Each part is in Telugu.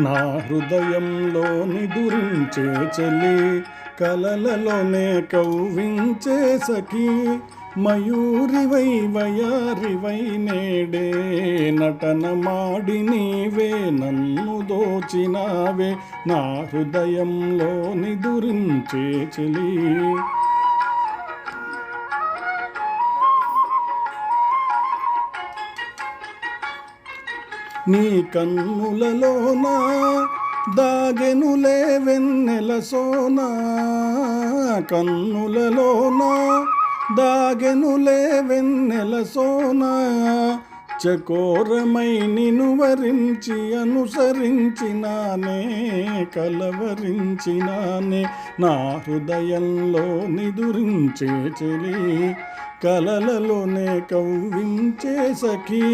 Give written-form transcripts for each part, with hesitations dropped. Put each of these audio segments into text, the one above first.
నా హృదయంలో నిదురించే చెలి, కలలలోనే కవ్వించే సఖి, మయూరివై వయారివై నేడే నటన మాడి నీవే నన్ను దోచినావే, నా హృదయంలో నిదురించే చెలి. నీ కన్నులలోనా దాగెనులే వెన్నెల సోనా, కన్నులలోనా దాగెనులే వెన్నెల సోనా, చకోరమై నిను వరించి అనుసరించినానే కలవరించినానే, నా హృదయంలో నిదురించే చెలి, కలలలోనే కవ్వించే సఖి,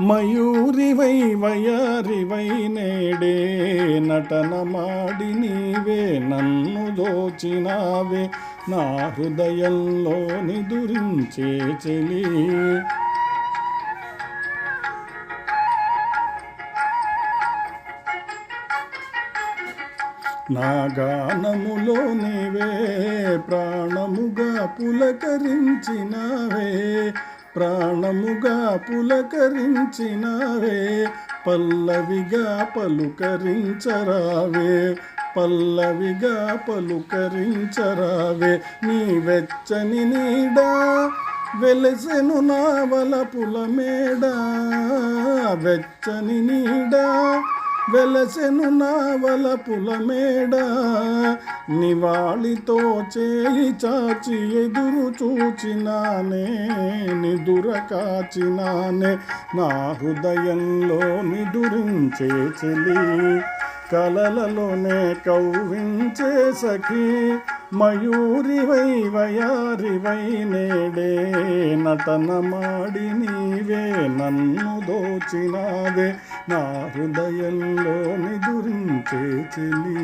మయూరివై వయారివై నేడే నటన మాడి నీవే నన్ను దోచినావే, నా హృదయంలో నిదురించే చెలి. నా గానములో నీవే ప్రాణముగా పులకరించినావే, ప్రాణముగా పులకరించినావే, పల్లవిగా పలుకరించరావే, పల్లవిగా పలుకరించరావే, నీ వెచ్చని నీడా వెలసెను నా వలపుల మేడ, వెచ్చని నీడా వెలసెను నా వలపుల మేడ, నివాళితో చేయి చాచి ఎదురు చూచినానే నిదుర కాచినానే, నా హృదయంలో నిదురించే చెలి, కలలలోనే కవ్వించే సఖి, మయూరివై వయారివై నేడే నటన మాడి నీవే నన్ను దోచినావే, నా హృదయంలో నిదురించే చెలి.